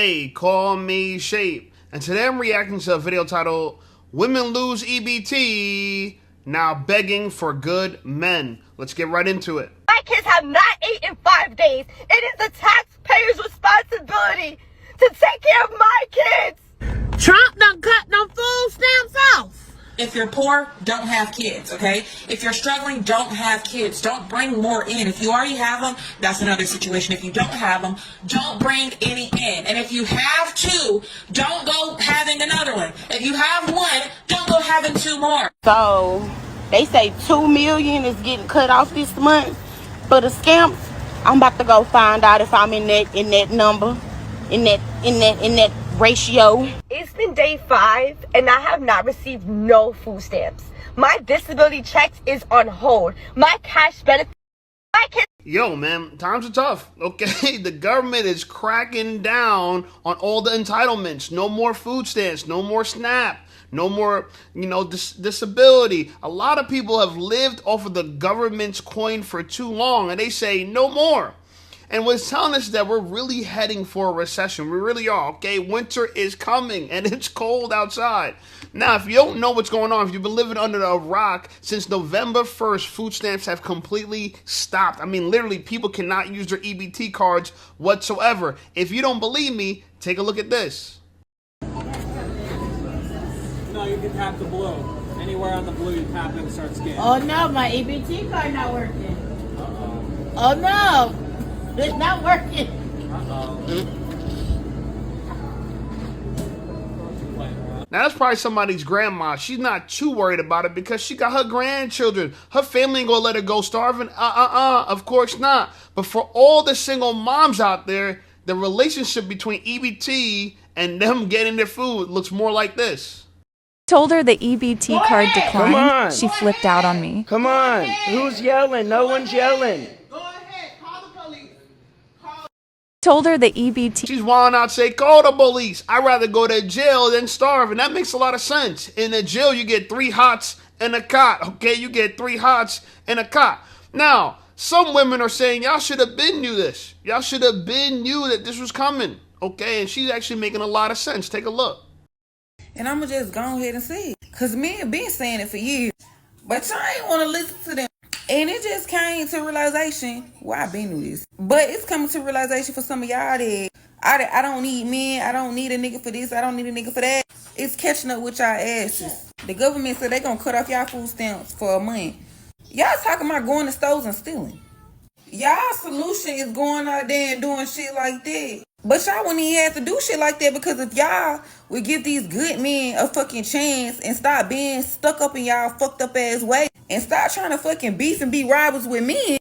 Hey, call me Shape. And today I'm reacting to a video titled Women Lose EBT, Now Begging for Good Men. Let's get right into it. My kids have not eaten in 5 days. It is the taxpayer's responsibility to take care of my kids. Trump done cut them food stamps off. If you're poor, don't have kids, okay? If you're struggling, don't have kids. Don't bring more in. If you already have them, that's another situation. If you don't have them, don't bring any in. And if you have two, don't go having another one. If you have one, don't go having two more. So they say 2 million is getting cut off this month for the scamps. I'm about to go find out if I'm in that number, in that ratio. It's been day 5 and I have not received no food stamps. My disability checks is on hold. My cash benefit, my kids. Yo, man, times are tough, okay? The government is cracking down on all the entitlements. No more food stamps, no more SNAP, no more, disability. A lot of people have lived off of the government's coin for too long, and they say no more. And what's telling us that we're really heading for a recession. We really are, okay? Winter is coming, and it's cold outside. Now, if you don't know what's going on, if you've been living under a rock, since November 1st, food stamps have completely stopped. I mean, literally, people cannot use their EBT cards whatsoever. If you don't believe me, take a look at this. No, you can tap the blue. Anywhere on the blue, you tap it and start scanning. Oh no, my EBT card not working. Oh no, it's not working. Now, that's probably somebody's grandma. She's not too worried about it because she got her grandchildren. Her family ain't gonna let her go starving. Of course not. But for all the single moms out there, the relationship between EBT and them getting their food looks more like this. Told her the EBT card declined. She flipped out on me. Come on. Who's yelling? No one's yelling. Told her the EBT. She's wilding out, say, call the police. I'd rather go to jail than starve. And that makes a lot of sense. In the jail, you get 3 hots and a cot. Okay, you get 3 hots and a cot. Now, some women are saying, y'all should have been knew this. Y'all should have been knew that this was coming. Okay, and she's actually making a lot of sense. Take a look. And I'm going to just go ahead and say it. Because men have been saying it for years. But y'all ain't want to listen to them. And it just came to realization, well, I've been through this. But it's coming to realization for some of y'all that I don't need men. I don't need a nigga for this. I don't need a nigga for that. It's catching up with y'all asses. The government said they going to cut off y'all food stamps for a month. Y'all talking about going to stores and stealing. Y'all solution is going out there and doing shit like that. But y'all wouldn't even have to do shit like that, because if y'all would give these good men a fucking chance and stop being stuck up in y'all fucked up ass way and stop trying to fucking beef and be rivals with men,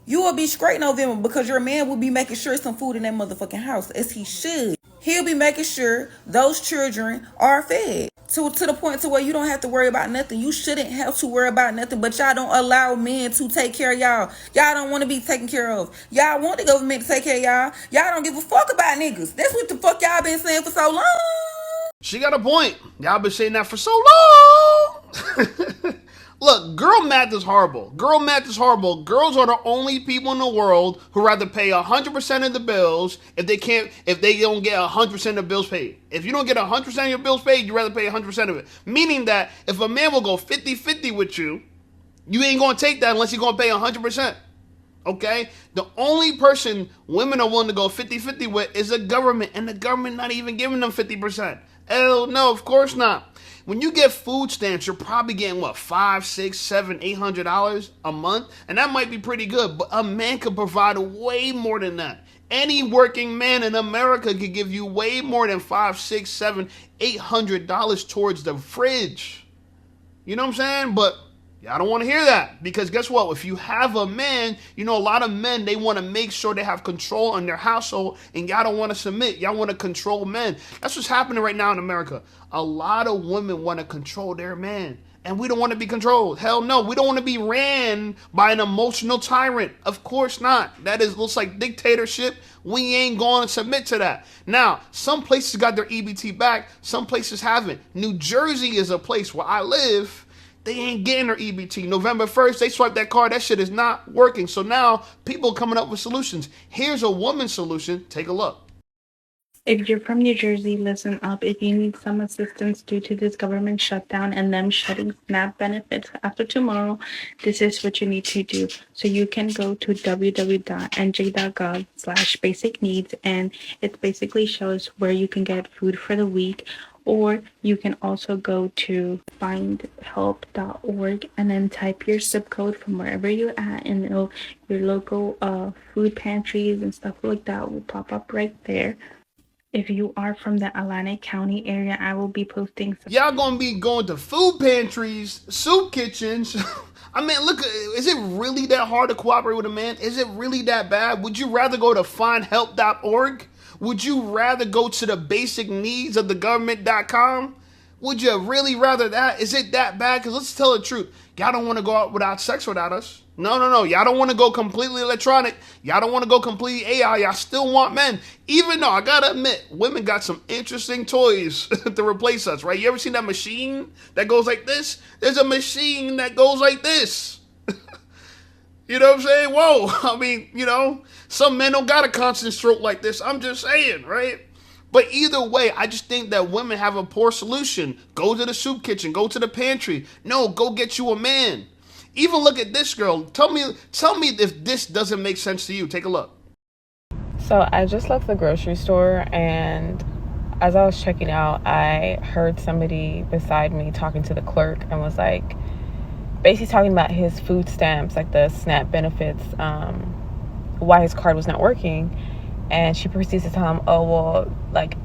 you will be straight November, because your man will be making sure some food in that motherfucking house, as he should. He'll be making sure those children are fed to the point to where you don't have to worry about nothing. You shouldn't have to worry about nothing, but y'all don't allow men to take care of y'all. Y'all don't want to be taken care of. Y'all want the government to take care of y'all. Y'all don't give a fuck about niggas. That's what the fuck y'all been saying for so long. She got a point. Y'all been saying that for so long. Look, girl math is horrible. Girl math is horrible. Girls are the only people in the world who rather pay 100% of the bills if they don't get 100% of the bills paid. If you don't get 100% of your bills paid, you'd rather pay 100% of it. Meaning that if a man will go 50-50 with you, you ain't gonna take that unless you're gonna pay 100%. Okay? The only person women are willing to go 50-50 with is the government, and the government not even giving them 50%. Hell no, of course not. When you get food stamps, you're probably getting what, $500, $600, $700, $800 a month, and that might be pretty good. But a man could provide way more than that. Any working man in America could give you way more than $500, $600, $700, $800 towards the fridge. You know what I'm saying? But y'all don't want to hear that, because guess what? If you have a man, a lot of men, they want to make sure they have control on their household, and y'all don't want to submit. Y'all want to control men. That's what's happening right now in America. A lot of women want to control their man, and we don't want to be controlled. Hell no, we don't want to be ran by an emotional tyrant. Of course not. That looks like dictatorship. We ain't going to submit to that. Now, some places got their EBT back. Some places haven't. New Jersey is a place where I live. They ain't getting their EBT. November 1st, they swiped that card. That shit is not working. So now people are coming up with solutions. Here's a woman's solution. Take a look. If you're from New Jersey, listen up. If you need some assistance due to this government shutdown and them shutting SNAP benefits after tomorrow, this is what you need to do. So you can go to www.nj.gov/basic needs, and it basically shows where you can get food for the week. Or you can also go to findhelp.org and then type your zip code from wherever you're at, and your local food pantries and stuff like that will pop up right there. If you are from the Atlantic County area, I will be posting some. Y'all gonna be going to food pantries, soup kitchens. I mean, look, is it really that hard to cooperate with a man? Is it really that bad? Would you rather go to findhelp.org? Would you rather go to the basic needs of the government.com? Would you really rather that? Is it that bad? Because let's tell the truth. Y'all don't want to go out without sex without us. No. Y'all don't want to go completely electronic. Y'all don't want to go completely AI. Y'all still want men. Even though, I got to admit, women got some interesting toys to replace us, right? You ever seen that machine that goes like this? There's a machine that goes like this. You know what I'm saying? Whoa. I mean, some men don't got a constant stroke like this. I'm just saying, right? But either way, I just think that women have a poor solution. Go to the soup kitchen. Go to the pantry. No, go get you a man. Even look at this girl. Tell me if this doesn't make sense to you. Take a look. So I just left the grocery store, and as I was checking out, I heard somebody beside me talking to the clerk and was like, basically talking about his food stamps, like the SNAP benefits, why his card was not working. And she proceeds to tell him, oh, well, like,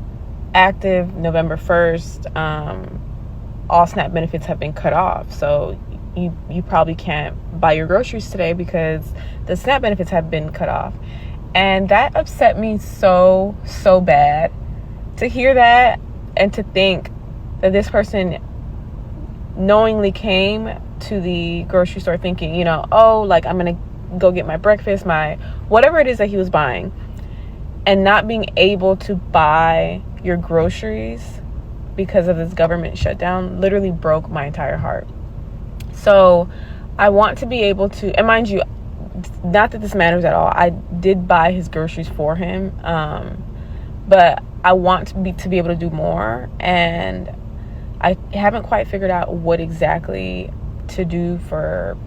active November 1st, all SNAP benefits have been cut off. So you probably can't buy your groceries today because the SNAP benefits have been cut off. And that upset me so bad to hear that, and to think that this person knowingly came to the grocery store thinking, oh, like, I'm going to go get my breakfast, my whatever it is that he was buying, and not being able to buy your groceries because of this government shutdown literally broke my entire heart. So I want to be able to, and mind you, not that this matters at all, I did buy his groceries for him, but I want to be able to do more, and I haven't quite figured out what exactly to do for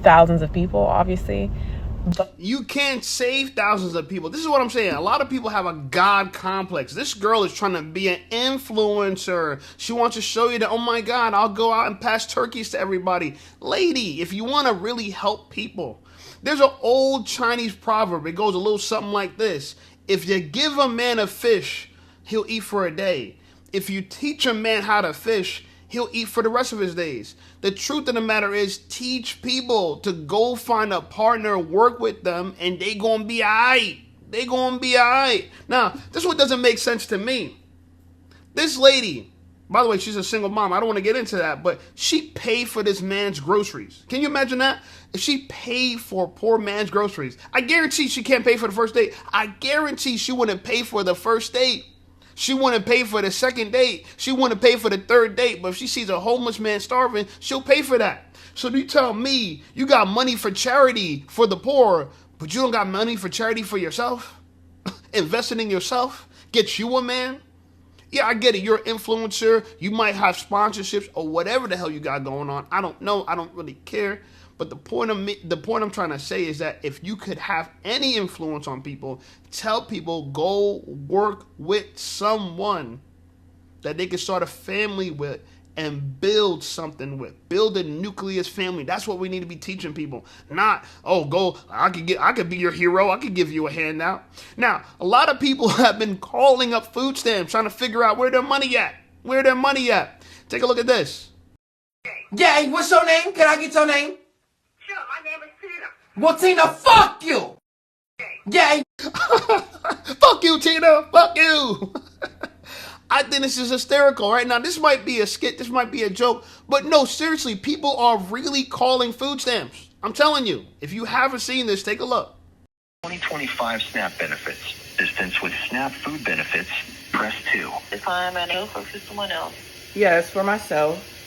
thousands of people, obviously. But you can't save thousands of people. This is what I'm saying. A lot of people have a God complex. This girl is trying to be an influencer. She wants to show you that, oh my God, I'll go out and pass turkeys to everybody. Lady, if you want to really help people, there's an old Chinese proverb. It goes a little something like this. If you give a man a fish, he'll eat for a day. If you teach a man how to fish, he'll eat for the rest of his days. The truth of the matter is, teach people to go find a partner, work with them, and they gonna be alright. They gonna be alright. Now, this one doesn't make sense to me. This lady, by the way, she's a single mom. I don't want to get into that, but she paid for this man's groceries. Can you imagine that? If she paid for a poor man's groceries, I guarantee she can't pay for the first date. I guarantee she wouldn't pay for the first date. She wouldn't pay for the second date. She wouldn't pay for the third date. But if she sees a homeless man starving, she'll pay for that. So you tell me you got money for charity for the poor, but you don't got money for charity for yourself? Investing in yourself? Get you a man? Yeah, I get it. You're an influencer. You might have sponsorships or whatever the hell you got going on. I don't know. I don't really care. But the point I'm trying to say is that if you could have any influence on people, tell people go work with someone that they can start a family with and build something with. Build a nucleus family. That's what we need to be teaching people. Not, I could be your hero. I could give you a handout. Now, a lot of people have been calling up food stamps trying to figure out where their money at. Where their money at. Take a look at this. Yeah, what's your name? Can I get your name? Sure, my name is Tina. Well, Tina, fuck you! Yeah. Fuck you, Tina. Fuck you. I think this is hysterical right now. This might be a skit. This might be a joke. But no, seriously, people are really calling food stamps. I'm telling you. If you haven't seen this, take a look. 2025 SNAP benefits. Assistance with SNAP food benefits. Press 2. If I'm an or for someone else. Yes, for myself.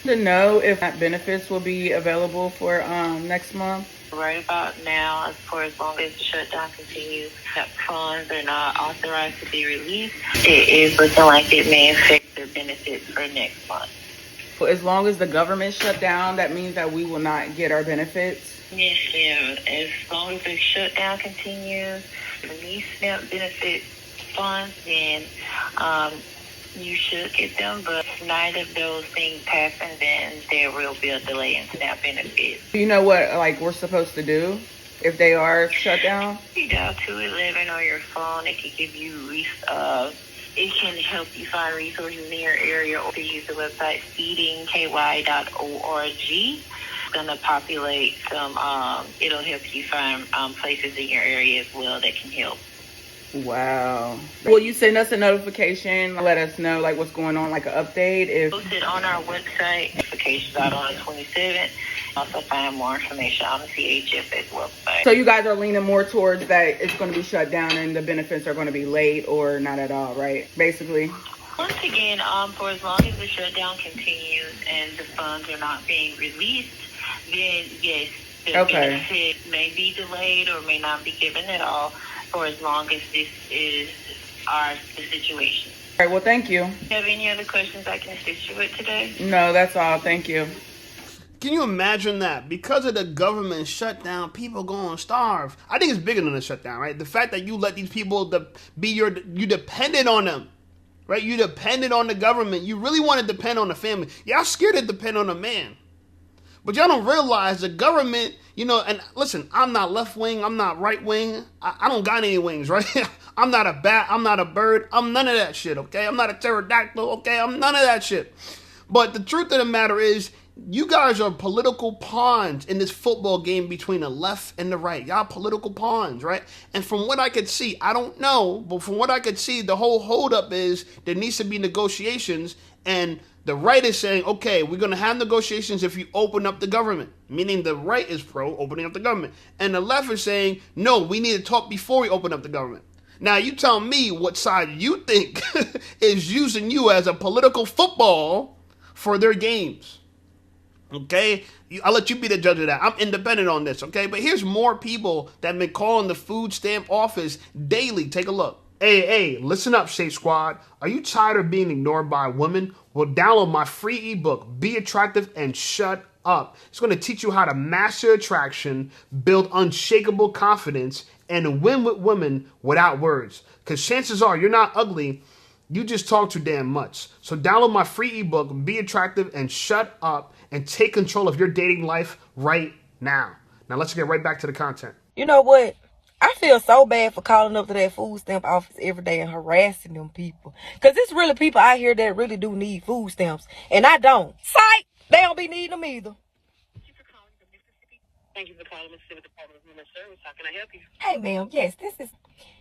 To know if SNAP benefits will be available for next month. Right about now, as long as the shutdown continues, that funds are not authorized to be released, it is looking like it may affect their benefits for next month. So as long as the government shut down, that means that we will not get our benefits? Yes, ma'am. As long as the shutdown continues, release SNAP benefit funds, then you should get them. But if neither of those things happen, then there will be a delay in SNAP benefits. Do you know what we're supposed to do if they are shut down? You dial 211 on your phone. It can give you it can help you find resources in your area, or use the website feedingky.org. Going to populate some, it'll help you find places in your area as well that can help. Wow. Will you send us a notification, let us know like what's going on, like an update? If posted on our website, notifications out on the 27th. Also find more information on the CHS's website. So you guys are leaning more towards that it's going to be shut down and the benefits are going to be late or not at all, right? Basically. Once again, for as long as the shutdown continues and the funds are not being released, then yes, the benefit may be delayed or may not be given at all for as long as this is the situation. All right, well, thank you. Do you have any other questions I can assist you with today? No, that's all. Thank you. Can you imagine that? Because of the government shutdown, people going to starve. I think it's bigger than a shutdown, right? The fact that you let these people you depended on them, right? You depended on the government. You really want to depend on the family. Y'all scared to depend on a man. But y'all don't realize the government, and listen, I'm not left wing, I'm not right wing. I don't got any wings, right? I'm not a bat, I'm not a bird, I'm none of that shit, okay? I'm not a pterodactyl, okay? I'm none of that shit. But the truth of the matter is, you guys are political pawns in this football game between the left and the right. Y'all political pawns, right? And from what I could see, I don't know, but from what I could see, the whole holdup is there needs to be negotiations, and the right is saying, okay, we're going to have negotiations if you open up the government, meaning the right is pro opening up the government. And the left is saying, no, we need to talk before we open up the government. Now, you tell me what side you think is using you as a political football for their games. Okay? I'll let you be the judge of that. I'm independent on this, okay? But here's more people that have been calling the food stamp office daily. Take a look. Hey, listen up, Shape Squad. Are you tired of being ignored by women? Well, download my free ebook, Be Attractive and Shut Up. It's going to teach you how to master attraction, build unshakable confidence, and win with women without words. Because chances are you're not ugly, you just talk too damn much. So download my free ebook, Be Attractive and Shut Up, and take control of your dating life right now. Now let's get right back to the content. You know what? I feel so bad for calling up to that food stamp office every day and harassing them people. Because it's really people out here that really do need food stamps. And I don't. Psych! They don't be needing them either. Thank you for calling Mississippi Department of Human Services. How can I help you? Hey, ma'am. Yes, this is...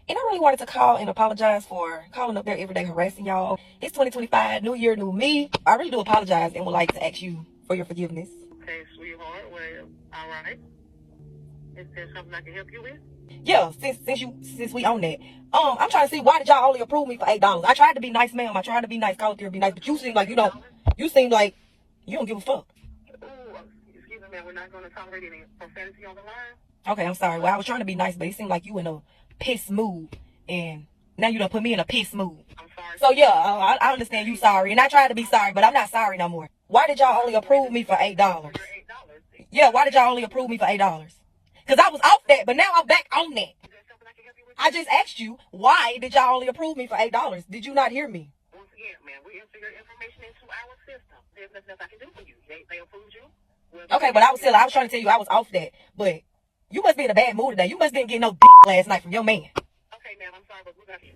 And I really wanted to call and apologize for calling up there every day harassing y'all. It's 2025, new year, new me. I really do apologize and would like to ask you for your forgiveness. Okay, sweetheart. Well, all right. Is there something I can help you with? Yeah, since we own that. I'm trying to see, why did y'all only approve me for $8? I tried to be nice, ma'am. I tried to be nice, call it there, be nice, but you seem like you don't give a fuck. Oh, excuse me, ma'am. We're not going to tolerate any profanity on the line. Okay, I'm sorry. Well, I was trying to be nice, but it seemed like you in a piss mood, and now you done put me in a piss mood. I'm sorry. So yeah, I understand you sorry, and I tried to be sorry, but I'm not sorry no more. Why did y'all only approve me for $8? Yeah, why did y'all only approve me for $8? Because I was off that, but now I'm back on that. I just asked you, why did y'all only approve me for $8? Did you not hear me? Once again, ma'am, we enter your information into our system. There's nothing else I can do for you. They approved you. Okay, but I was trying to tell you I was off that. But you must be in a bad mood today. You must didn't get no last night from your man. Okay, ma'am, I'm sorry, but we're going to...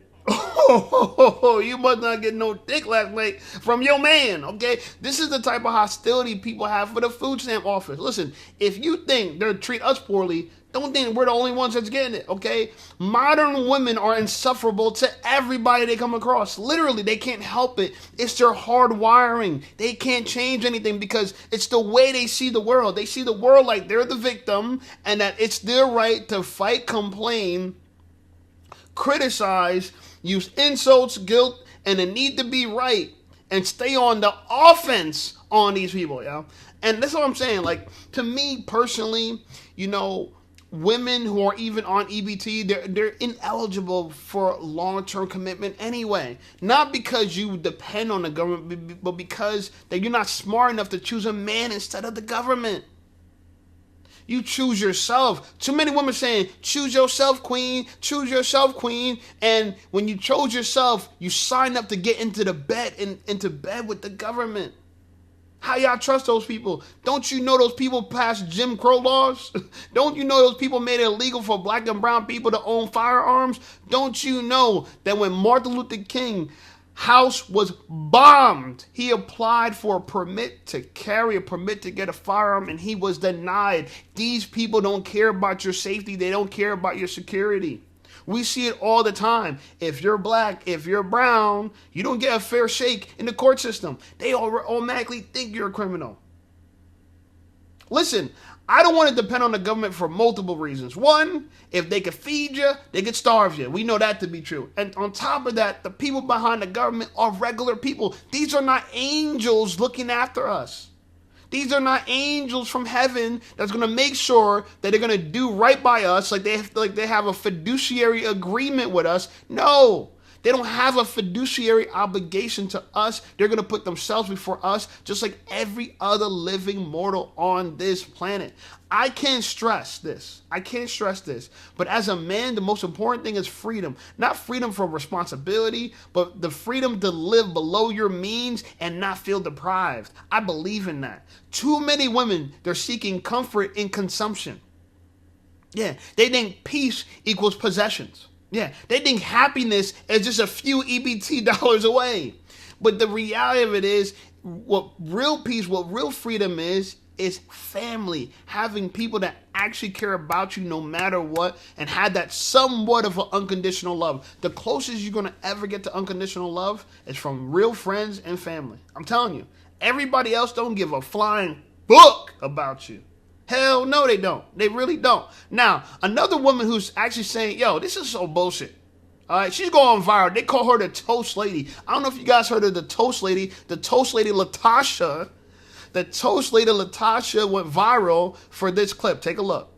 You must not get no dick last night from your man, okay? This is the type of hostility people have for the food stamp office. Listen, if you think they'll treat us poorly, don't think we're the only ones that's getting it, okay? Modern women are insufferable to everybody they come across. Literally, they can't help it. It's their hard wiring. They can't change anything because it's the way they see the world. They see the world like they're the victim and that it's their right to fight, complain, criticize, use insults, guilt, and the need to be right and stay on the offense on these people, yeah? And that's what I'm saying. Like, to me personally, women who are even on EBT, they're ineligible for long-term commitment anyway. Not because you depend on the government, but because that you're not smart enough to choose a man instead of the government. You choose yourself. Too many women saying, choose yourself, queen, choose yourself, queen. And when you chose yourself, you signed up to get into bed with the government. How y'all trust those people? Don't you know those people passed Jim Crow laws? Don't you know those people made it illegal for black and brown people to own firearms? Don't you know that when Martin Luther King house was bombed, he applied for a permit to carry, a permit to get a firearm, and he was denied? These people don't care about your safety. They don't care about your security. We see it all the time. If you're black, if you're brown, you don't get a fair shake in the court system. They automatically think you're a criminal. Listen, I don't want to depend on the government for multiple reasons. One, if they could feed you, they could starve you. We know that to be true. And on top of that, the people behind the government are regular people. These are not angels looking after us. These are not angels from heaven that's going to make sure that they're going to do right by us, like they have a fiduciary agreement with us. No, they don't have a fiduciary obligation to us. They're going to put themselves before us, just like every other living mortal on this planet. I can't stress this. But as a man, the most important thing is freedom. Not freedom from responsibility, but the freedom to live below your means and not feel deprived. I believe in that. Too many women, they're seeking comfort in consumption. Yeah, they think peace equals possessions. Yeah, they think happiness is just a few EBT dollars away. But the reality of it is, what real peace, what real freedom is family. Having people that actually care about you no matter what, and have that somewhat of an unconditional love. The closest you're going to ever get to unconditional love is from real friends and family. I'm telling you, everybody else don't give a flying book about you. Hell no, they don't. They really don't. Now, another woman who's actually saying, yo, this is so bullshit. All right, she's going viral. They call her the Toast Lady. I don't know if you guys heard of the Toast Lady. The Toast Lady Latasha. The Toast Lady Latasha went viral for this clip. Take a look.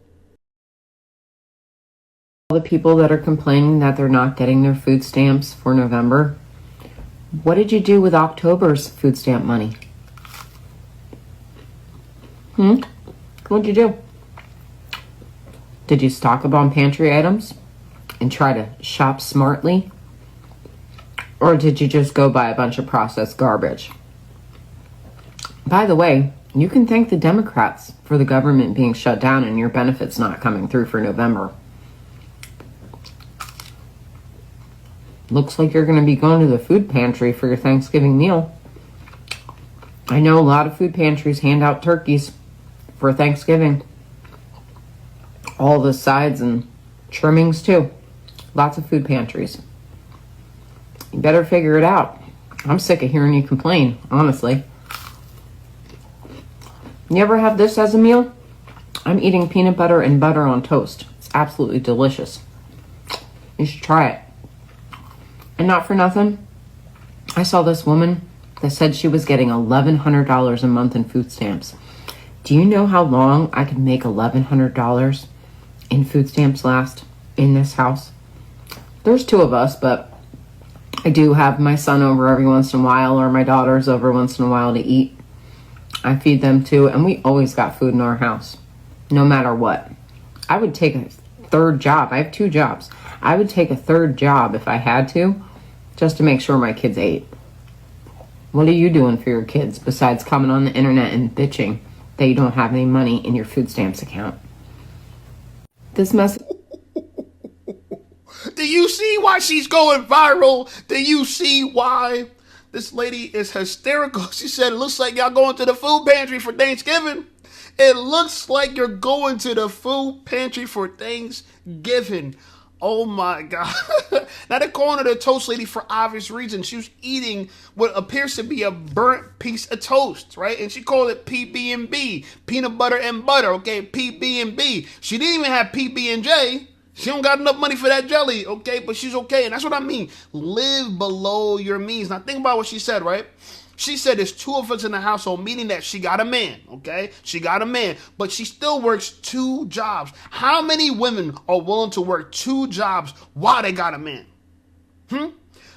All the people that are complaining that they're not getting their food stamps for November, what did you do with October's food stamp money? What'd you do? Did you stock up on pantry items and try to shop smartly? Or did you just go buy a bunch of processed garbage? By the way, you can thank the Democrats for the government being shut down and your benefits not coming through for November. Looks like you're going to be going to the food pantry for your Thanksgiving meal. I know a lot of food pantries hand out turkeys for Thanksgiving. All the sides and trimmings too. Lots of food pantries. You better figure it out. I'm sick of hearing you complain, honestly. You ever have this as a meal? I'm eating peanut butter and butter on toast. It's absolutely delicious. You should try it. And not for nothing, I saw this woman that said she was getting $1,100 a month in food stamps. Do you know how long I could make $1,100 in food stamps last in this house? There's two of us, but I do have my son over every once in a while, or my daughters over once in a while to eat. I feed them too, and we always got food in our house, no matter what. I would take a third job. I have 2 jobs. I would take a third job if I had to, just to make sure my kids ate. What are you doing for your kids besides coming on the internet and bitching that you don't have any money in your food stamps account? This message... Do you see why she's going viral? Do you see why? This lady is hysterical. She said, it looks like y'all going to the food pantry for Thanksgiving. It looks like you're going to the food pantry for Thanksgiving. Oh my God. Now they're calling her the Toast Lady for obvious reasons. She was eating what appears to be a burnt piece of toast, right? And she called it PB&B, peanut butter and butter, okay? PB&B. She didn't even have PB&J. She don't got enough money for that jelly, okay? But she's okay. And that's what I mean. Live below your means. Now think about what she said, right? She said there's 2 of us in the household, meaning that she got a man, okay? She got a man, but she still works 2 jobs. How many women are willing to work 2 jobs while they got a man?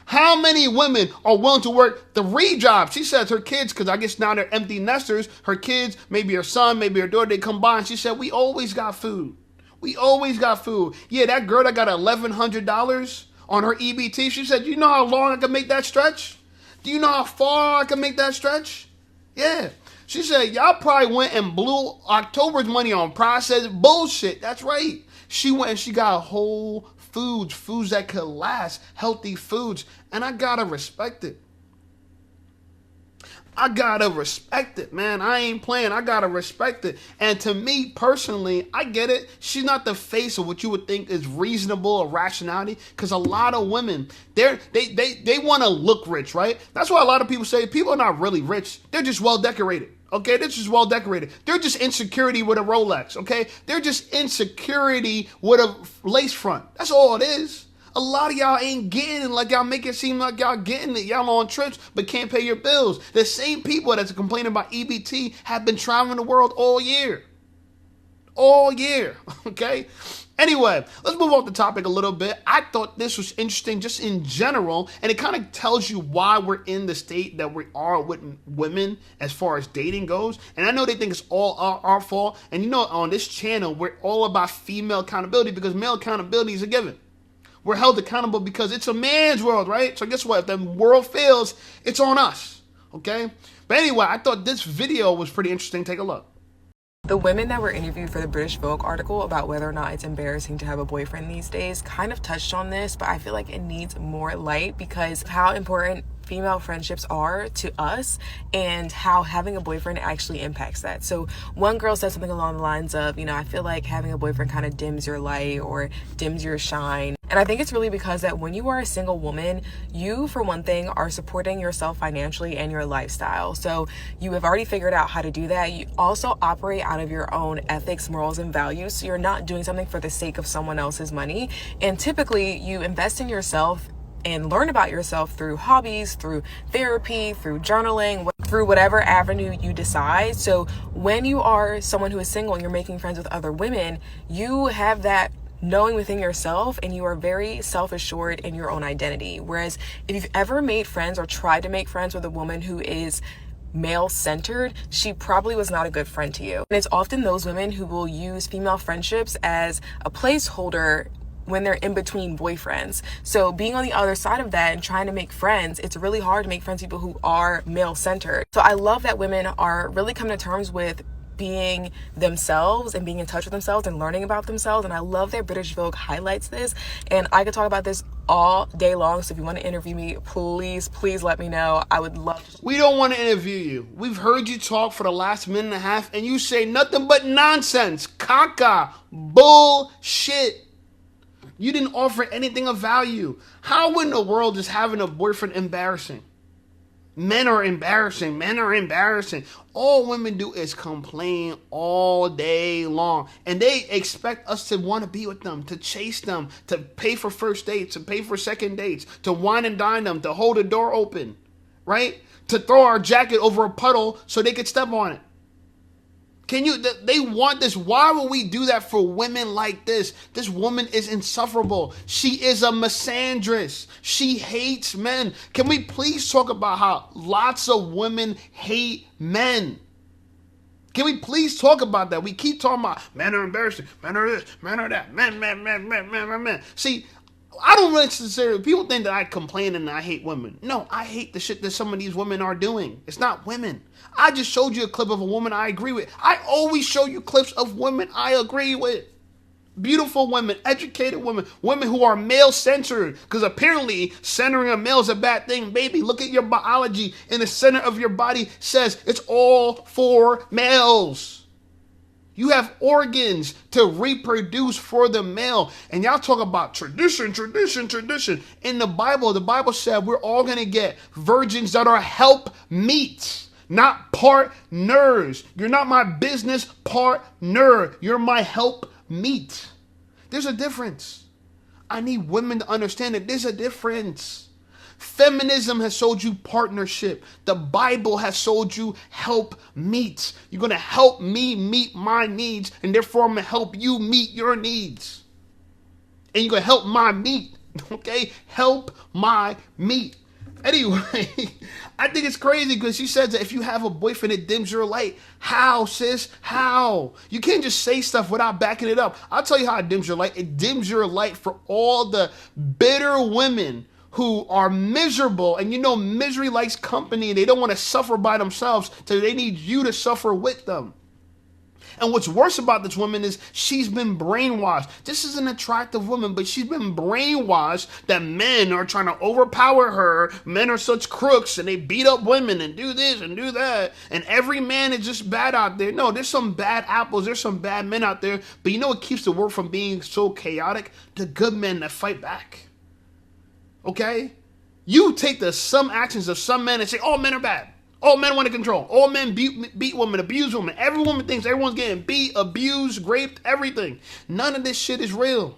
How many women are willing to work 3 jobs? She says her kids, because I guess now they're empty nesters, her kids, maybe her son, maybe her daughter, they come by and she said, we always got food. We always got food. Yeah, that girl that got $1,100 on her EBT, she said, you know how long I can make that stretch? Do you know how far I can make that stretch? Yeah. She said, y'all probably went and blew October's money on processed bullshit. That's right. She went and she got whole foods that could last, healthy foods. And I gotta respect it. I gotta respect it, man. I ain't playing. I gotta respect it. And to me personally, I get it. She's not the face of what you would think is reasonable or rationality. Because a lot of women, they want to look rich, right? That's why a lot of people say people are not really rich. They're just well decorated. Okay, they're just well decorated. They're just insecurity with a Rolex. Okay, they're just insecurity with a lace front. That's all it is. A lot of y'all ain't getting it, like y'all make it seem like y'all getting it. Y'all on trips but can't pay your bills. The same people that's complaining about EBT have been traveling the world all year. All year, okay? Anyway, let's move off the topic a little bit. I thought this was interesting just in general, and it kind of tells you why we're in the state that we are with women as far as dating goes. And I know they think it's all our fault. And you know, on this channel, we're all about female accountability because male accountability is a given. We're held accountable because it's a man's world, right? So guess what? If the world fails, it's on us, okay? But anyway, I thought this video was pretty interesting. Take a look. The women that were interviewed for the British Vogue article about whether or not it's embarrassing to have a boyfriend these days kind of touched on this, but I feel like it needs more light because of how important female friendships are to us and how having a boyfriend actually impacts that. So one girl said something along the lines of, you know, I feel like having a boyfriend kind of dims your light or dims your shine. And I think it's really because that when you are a single woman, you, for one thing, are supporting yourself financially and your lifestyle. So you have already figured out how to do that. You also operate out of your own ethics, morals, and values. So you're not doing something for the sake of someone else's money. And typically you invest in yourself and learn about yourself through hobbies, through therapy, through journaling, through whatever avenue you decide. So when you are someone who is single and you're making friends with other women, you have that knowing within yourself and you are very self-assured in your own identity. Whereas if you've ever made friends or tried to make friends with a woman who is male-centered, she probably was not a good friend to you. And it's often those women who will use female friendships as a placeholder when they're in between boyfriends. So being on the other side of that and trying to make friends, it's really hard to make friends with people who are male-centered. So I love that women are really coming to terms with being themselves and being in touch with themselves and learning about themselves. And I love that British Vogue highlights this. And I could talk about this all day long. So if you want to interview me, please let me know. I would love to. We don't want to interview you. We've heard you talk for the last minute and a half and you say nothing but nonsense, caca, bullshit. You didn't offer anything of value. How in the world is having a boyfriend embarrassing? Men are embarrassing. Men are embarrassing. All women do is complain all day long. And they expect us to want to be with them, to chase them, to pay for first dates, to pay for second dates, to wine and dine them, to hold the door open, right? To throw our jacket over a puddle so they could step on it. They want this. Why would we do that for women like this? This woman is insufferable. She is a misandrist. She hates men. Can we please talk about how lots of women hate men? Can we please talk about that? We keep talking about men are embarrassing, men are this, men are that, men. See, I don't really sincerely, people think that I complain and I hate women. No, I hate the shit that some of these women are doing. It's not women. I just showed you a clip of a woman I agree with. I always show you clips of women I agree with. Beautiful women, educated women, women who are male-centered. Because apparently centering a male is a bad thing. Baby, look at your biology. In the center of your body says it's all for males. You have organs to reproduce for the male. And y'all talk about tradition. In the Bible said we're all going to get virgins that are helpmeets, not partners. You're not my business partner. You're my helpmeet. There's a difference. I need women to understand that there's a difference. Feminism has sold you partnership. The Bible has sold you help meets. You're going to help me meet my needs, and therefore I'm going to help you meet your needs. And you're going to help my meat. Okay? Help my meat. Anyway, I think it's crazy because she says that if you have a boyfriend, it dims your light. How, sis? How? You can't just say stuff without backing it up. I'll tell you how it dims your light. It dims your light for all the bitter women who are miserable. And you know, misery likes company. They don't want to suffer by themselves, so they need you to suffer with them. And what's worse about this woman is she's been brainwashed. This is an attractive woman, but she's been brainwashed that men are trying to overpower her. Men are such crooks and they beat up women and do this and do that. And every man is just bad out there. No, there's some bad apples. There's some bad men out there. But you know what keeps the world from being so chaotic? The good men that fight back. Okay? You take some actions of some men and say, all men are bad. All men want to control. All men beat women, abuse women. Every woman thinks everyone's getting beat, abused, raped, everything. None of this shit is real.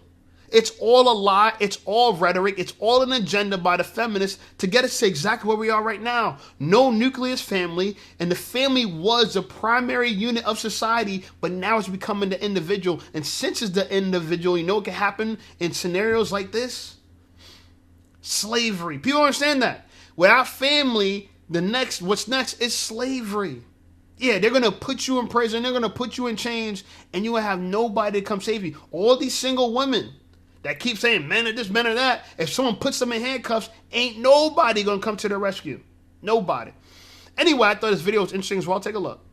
It's all a lie. It's all rhetoric. It's all an agenda by the feminists to get us to exactly where we are right now. No nucleus family, and the family was the primary unit of society, but now it's becoming the individual. And since it's the individual, you know what can happen in scenarios like this? Slavery. People understand that. Without family, what's next is slavery. Yeah, they're going to put you in prison. They're going to put you in chains, and you will have nobody to come save you. All these single women that keep saying men are this, men are that, if someone puts them in handcuffs, ain't nobody going to come to their rescue. Nobody. Anyway, I thought this video was interesting as well. Take a look.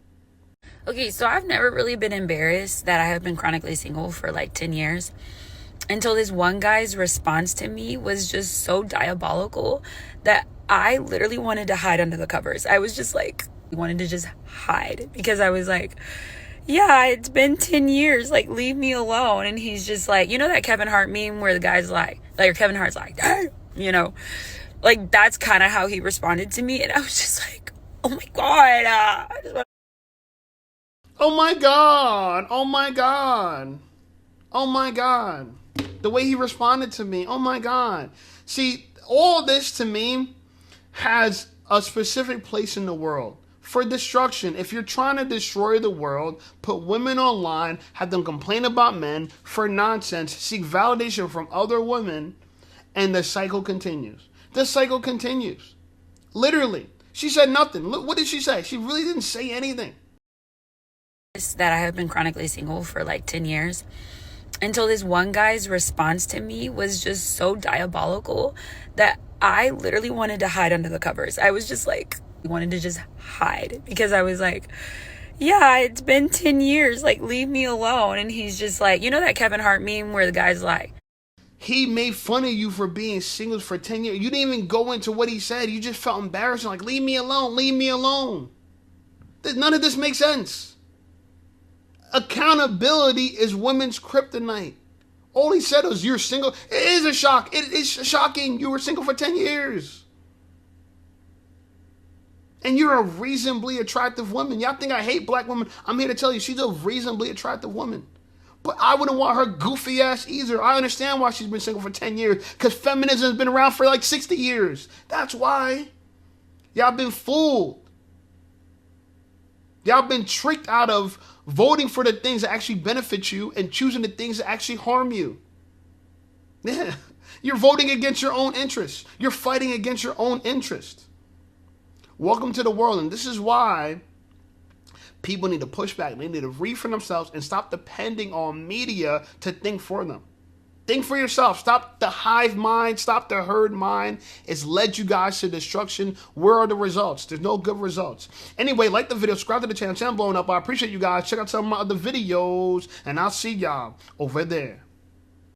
Okay, so I've never really been embarrassed that I have been chronically single for like 10 years. Until this one guy's response to me was just so diabolical that I literally wanted to hide under the covers. I was just like, wanted to just hide because I was like, yeah, it's been 10 years. Like, leave me alone. And he's just like, you know that Kevin Hart meme where the guy's like Kevin Hart's like, damn, you know, like that's kind of how he responded to me. And I was just like, oh my God. Oh my God. Oh my God. Oh my God. The way he responded to me. Oh my God. See, all this to me has a specific place in the world for destruction. If you're trying to destroy the world, put women online, have them complain about men for nonsense, seek validation from other women, and the cycle continues. The cycle continues. Literally. She said nothing. Look, what did she say? She really didn't say anything. That I have been chronically single for like 10 years. Until this one guy's response to me was just so diabolical that I literally wanted to hide under the covers. I was just like, wanted to just hide because I was like, yeah, it's been 10 years. Like, leave me alone. And he's just like, you know that Kevin Hart meme where the guy's like, he made fun of you for being single for 10 years. You didn't even go into what he said. You just felt embarrassed. Like, leave me alone. Leave me alone. None of this makes sense. Accountability is women's kryptonite. All he said was, you're single. It is a shock. It is shocking. You were single for 10 years. And you're a reasonably attractive woman. Y'all think I hate black women? I'm here to tell you, she's a reasonably attractive woman. But I wouldn't want her goofy ass either. I understand why she's been single for 10 years. Because feminism has been around for like 60 years. That's why. Y'all been fooled. Y'all been tricked out of voting for the things that actually benefit you and choosing the things that actually harm you. Yeah. You're voting against your own interests. You're fighting against your own interests. Welcome to the world. And this is why people need to push back. They need to read for themselves and stop depending on media to think for them. Think for yourself. Stop the hive mind. Stop the herd mind. It's led you guys to destruction. Where are the results? There's no good results. Anyway, like the video, subscribe to the channel. Channel blowing up. I appreciate you guys. Check out some of my other videos, and I'll see y'all over there.